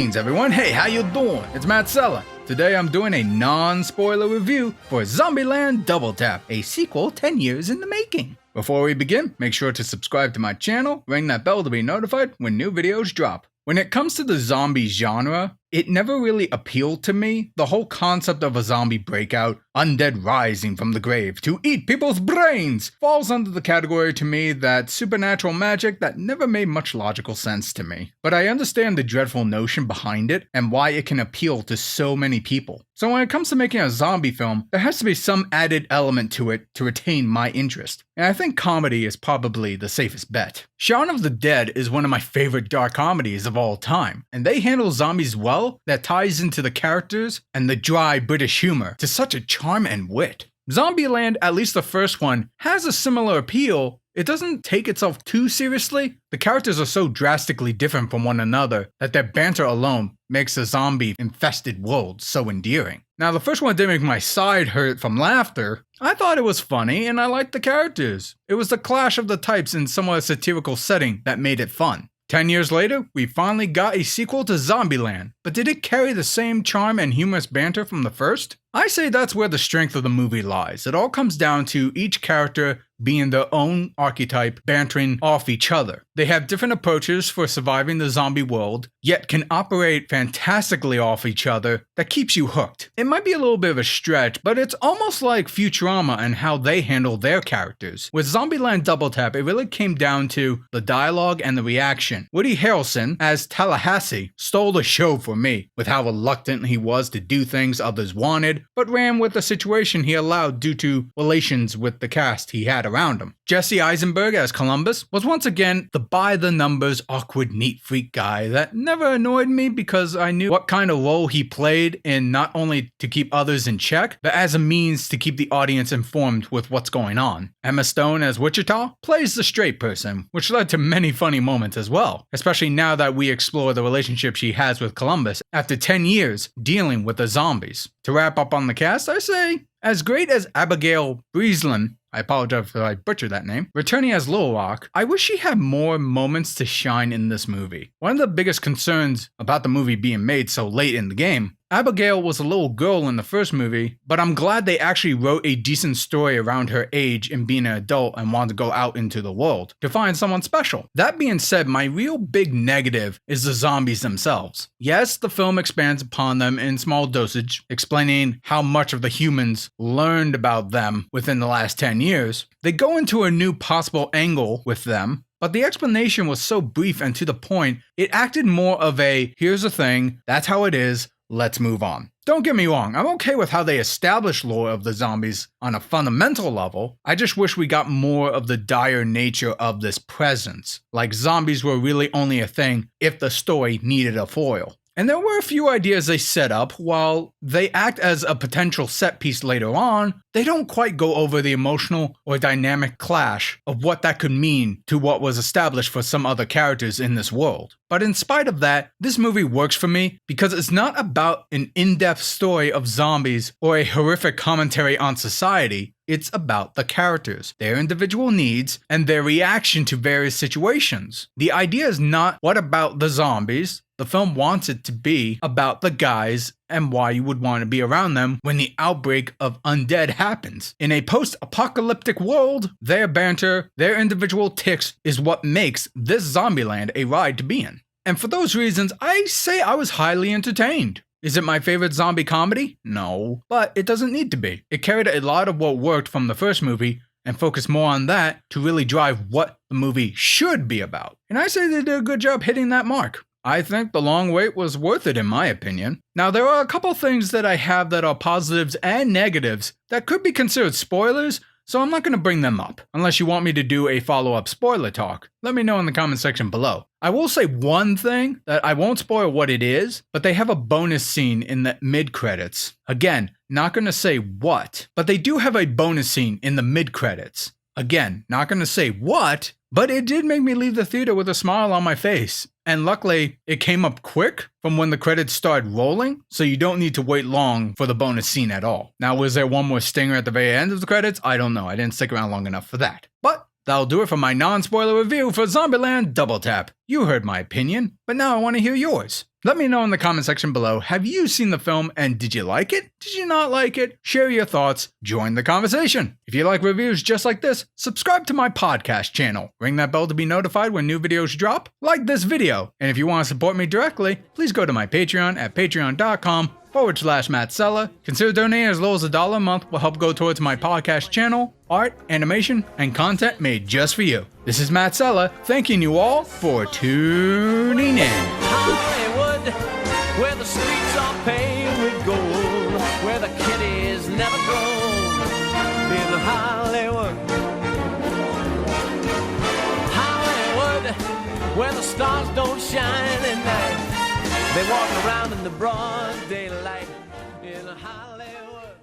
Greetings everyone, hey, how you doing? It's Matt Sella. Today I'm doing a non-spoiler review for Zombieland Double Tap, a sequel 10 years in the making. Before we begin, make sure to subscribe to my channel, ring that bell to be notified when new videos drop. When it comes to the zombie genre, it never really appealed to me. The whole concept of a zombie breakout, undead rising from the grave to eat people's brains, falls under the category to me that supernatural magic that never made much logical sense to me. But I understand the dreadful notion behind it and why it can appeal to so many people. So when it comes to making a zombie film, there has to be some added element to it to retain my interest. And I think comedy is probably the safest bet. Shaun of the Dead is one of my favorite dark comedies of all time, and they handle zombies well that ties into the characters and the dry British humor to such a charm and wit. Zombieland, at least the first one, has a similar appeal. It doesn't take itself too seriously. The characters are so drastically different from one another that their banter alone makes the zombie-infested world so endearing. Now, the first one did make my side hurt from laughter. I thought it was funny and I liked the characters. It was the clash of the types in somewhat satirical setting that made it fun. 10 years later, we finally got a sequel to Zombieland, but did it carry the same charm and humorous banter from the first? I say that's where the strength of the movie lies. It all comes down to each character being their own archetype, bantering off each other. They have different approaches for surviving the zombie world, yet can operate fantastically off each other that keeps you hooked. It might be a little bit of a stretch, but it's almost like Futurama and how they handle their characters. With Zombieland Double Tap, it really came down to the dialogue and the reaction. Woody Harrelson, as Tallahassee, stole the show for me, with how reluctant he was to do things others wanted, but ran with the situation he allowed due to relations with the cast he had around him. Jesse Eisenberg as Columbus was once again the by-the-numbers awkward neat freak guy that never annoyed me because I knew what kind of role he played in not only to keep others in check, but as a means to keep the audience informed with what's going on. Emma Stone as Wichita plays the straight person, which led to many funny moments as well, especially now that we explore the relationship she has with Columbus after 10 years dealing with the zombies. To wrap up on the cast, I say, as great as Abigail Breslin, I apologize if I butchered that name, returning as Little Rock, I wish she had more moments to shine in this movie. One of the biggest concerns about the movie being made so late in the game, Abigail was a little girl in the first movie, but I'm glad they actually wrote a decent story around her age and being an adult and wanting to go out into the world to find someone special. That being said, my real big negative is the zombies themselves. Yes, the film expands upon them in small dosage, explaining how much of the humans learned about them within the last 10 years. They go into a new possible angle with them, but the explanation was so brief and to the point, it acted more of a, here's the thing, that's how it is, let's move on. Don't get me wrong, I'm okay with how they establish lore of the zombies on a fundamental level. I just wish we got more of the dire nature of this presence. Like zombies were really only a thing if the story needed a foil. And there were a few ideas they set up. While they act as a potential set piece later on, they don't quite go over the emotional or dynamic clash of what that could mean to what was established for some other characters in this world. But in spite of that, this movie works for me because it's not about an in-depth story of zombies or a horrific commentary on society. It's about the characters, their individual needs, and their reaction to various situations. The idea is not what about the zombies. The film wants it to be about the guys and why you would want to be around them when the outbreak of undead happens. In a post-apocalyptic world, their banter, their individual tics is what makes this Zombieland a ride to be in. And for those reasons, I say I was highly entertained. Is it my favorite zombie comedy? No, but it doesn't need to be. It carried a lot of what worked from the first movie and focused more on that to really drive what the movie should be about. And I say they did a good job hitting that mark. I think the long wait was worth it in my opinion. Now there are a couple things that I have that are positives and negatives that could be considered spoilers, so I'm not going to bring them up. Unless you want me to do a follow-up spoiler talk, let me know in the comment section below. I will say one thing that I won't spoil what it is, but they have a bonus scene in the mid-credits. Again, not going to say what, but they do have a bonus scene in the mid-credits. Again, not going to say what, but it did make me leave the theater with a smile on my face. And luckily, it came up quick from when the credits started rolling, so you don't need to wait long for the bonus scene at all. Now, was there one more stinger at the very end of the credits? I don't know. I didn't stick around long enough for that. But that'll do it for my non-spoiler review for Zombieland Double Tap. You heard my opinion, but now I want to hear yours. Let me know in the comment section below, have you seen the film and did you like it? Did you not like it? Share your thoughts, join the conversation. If you like reviews just like this, subscribe to my podcast channel. Ring that bell to be notified when new videos drop. Like this video. And if you want to support me directly, please go to my Patreon at patreon.com/Matt Sella. Consider donating as low as $1 a month will help go towards my podcast channel, art, animation, and content made just for you. This is Matt Sella, thanking you all for tuning in. Where the streets are paved with gold, where the kitties never grow. In Hollywood, Hollywood, where the stars don't shine at night. They walk around in the broad daylight.